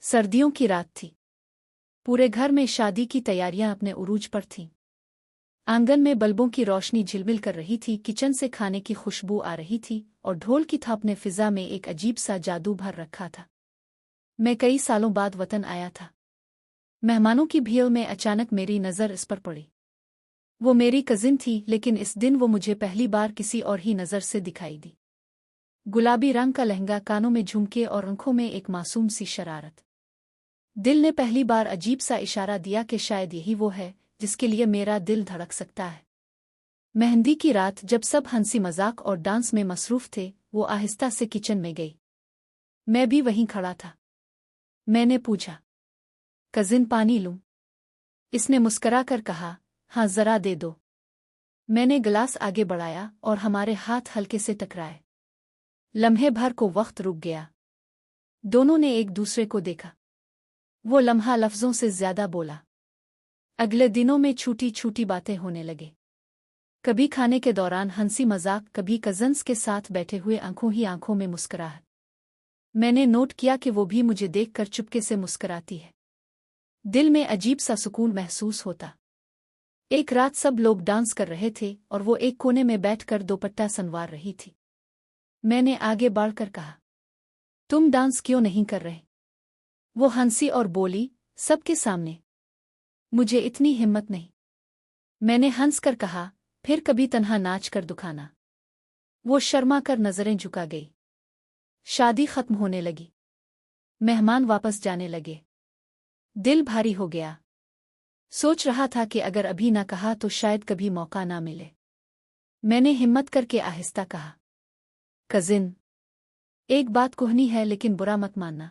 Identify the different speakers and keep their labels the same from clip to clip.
Speaker 1: सर्दियों की रात थी। पूरे घर में शादी की तैयारियां अपने उरूज पर थीं। आंगन में बल्बों की रोशनी झिलमिल कर रही थी, किचन से खाने की खुशबू आ रही थी और ढोल की थाप ने फिजा में एक अजीब सा जादू भर रखा था। मैं कई सालों बाद वतन आया था। मेहमानों की भीड़ में अचानक मेरी नज़र इस पर पड़ी। वो मेरी कजिन थी, लेकिन इस दिन वो मुझे पहली बार किसी और ही नज़र से दिखाई दी। गुलाबी रंग का लहंगा, कानों में झुमके और आंखों में एक मासूम सी शरारत। दिल ने पहली बार अजीब सा इशारा दिया कि शायद यही वो है जिसके लिए मेरा दिल धड़क सकता है। मेहंदी की रात, जब सब हंसी मजाक और डांस में मसरूफ थे, वो आहिस्ता से किचन में गई। मैं भी वहीं खड़ा था। मैंने पूछा, कजिन, पानी लूं? इसने मुस्करा कर कहा, हाँ, जरा दे दो। मैंने गिलास आगे बढ़ाया और हमारे हाथ हल्के से टकराए। लम्हे भर को वक्त रुक गया। दोनों ने एक दूसरे को देखा। वो लम्हा लफ्जों से ज्यादा बोला। अगले दिनों में छोटी छोटी बातें होने लगे। कभी खाने के दौरान हंसी मजाक, कभी कजन्स के साथ बैठे हुए आंखों ही आंखों में मुस्कुराहट। मैंने नोट किया कि वो भी मुझे देखकर चुपके से मुस्कुराती है। दिल में अजीब सा सुकून महसूस होता। एक रात सब लोग डांस कर रहे थे और वो एक कोने में बैठकर दोपट्टा संवार रही थी। मैंने आगे बढ़कर कहा, तुम डांस क्यों नहीं कर रहे? वो हंसी और बोली, सबके सामने? मुझे इतनी हिम्मत नहीं। मैंने हंसकर कहा, फिर कभी तन्हा नाच कर दुखाना। वो शर्मा कर नजरें झुका गई। शादी खत्म होने लगी। मेहमान वापस जाने लगे। दिल भारी हो गया। सोच रहा था कि अगर अभी ना कहा तो शायद कभी मौका ना मिले। मैंने हिम्मत करके आहिस्ता कहा, कजिन, एक बात कहनी है, लेकिन बुरा मत मानना।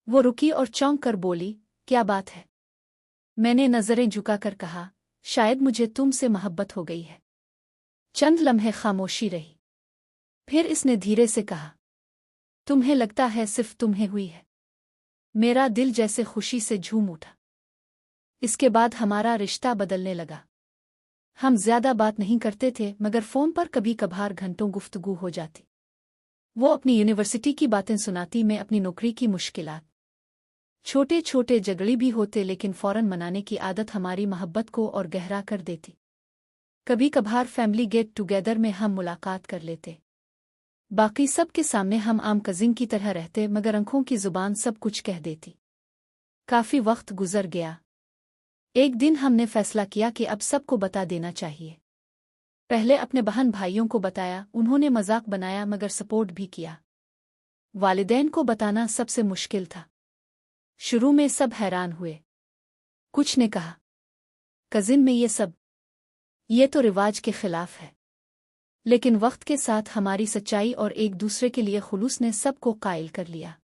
Speaker 1: वो रुकी और चौंक कर बोली, क्या बात है? मैंने नजरें झुकाकर कहा, शायद मुझे तुमसे मोहब्बत हो गई है। चंद लम्हे खामोशी रही। फिर इसने धीरे से कहा, तुम्हें लगता है सिर्फ तुम्हें हुई है? मेरा दिल जैसे खुशी से झूम उठा। इसके बाद हमारा रिश्ता बदलने लगा। हम ज्यादा बात नहीं करते थे, मगर फोन पर कभी कभार घंटों गुफ्तगू हो जाती। वो अपनी यूनिवर्सिटी की बातें सुनाती, मैं अपनी नौकरी की मुश्किलात। छोटे छोटे झगड़े भी होते, लेकिन फौरन मनाने की आदत हमारी मोहब्बत को और गहरा कर देती। कभी कभार फैमिली गेट टुगेदर में हम मुलाकात कर लेते। बाकी सब के सामने हम आम कजिन की तरह रहते, मगर आंखों की जुबान सब कुछ कह देती। काफी वक्त गुजर गया। एक दिन हमने फैसला किया कि अब सबको बता देना चाहिए। पहले अपने बहन भाइयों को बताया, उन्होंने मजाक बनाया मगर सपोर्ट भी किया। वालिदैन को बताना सबसे मुश्किल था। शुरू में सब हैरान हुए। कुछ ने कहा, कजिन में ये तो रिवाज के खिलाफ है। लेकिन वक्त के साथ हमारी सच्चाई और एक दूसरे के लिए खुलूस ने सबको कायल कर लिया।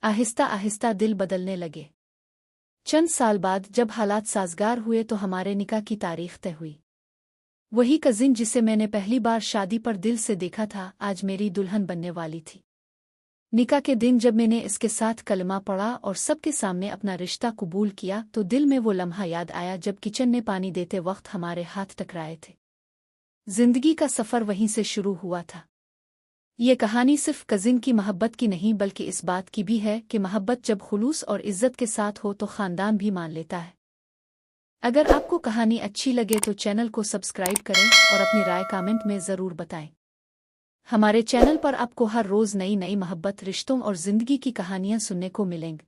Speaker 1: आहिस्ता आहिस्ता दिल बदलने लगे। चंद साल बाद जब हालात साजगार हुए तो हमारे निकाह की तारीख तय हुई। वही कजिन जिसे मैंने पहली बार शादी पर दिल से देखा था, आज मेरी दुल्हन बनने वाली थी। निकाह के दिन जब मैंने इसके साथ कलमा पढ़ा और सबके सामने अपना रिश्ता कबूल किया, तो दिल में वो लम्हा याद आया जब किचन में पानी देते वक्त हमारे हाथ टकराए थे। जिंदगी का सफर वहीं से शुरू हुआ था। ये कहानी सिर्फ कजिन की मोहब्बत की नहीं, बल्कि इस बात की भी है कि मोहब्बत जब खुलूस और इज्जत के साथ हो तो खानदान भी मान लेता है। अगर आपको कहानी अच्छी लगे तो चैनल को सब्सक्राइब करें और अपनी राय कमेंट में ज़रूर बताएं। हमारे चैनल पर आपको हर रोज़ नई नई मोहब्बत, रिश्तों और ज़िंदगी की कहानियाँ सुनने को मिलेंगी।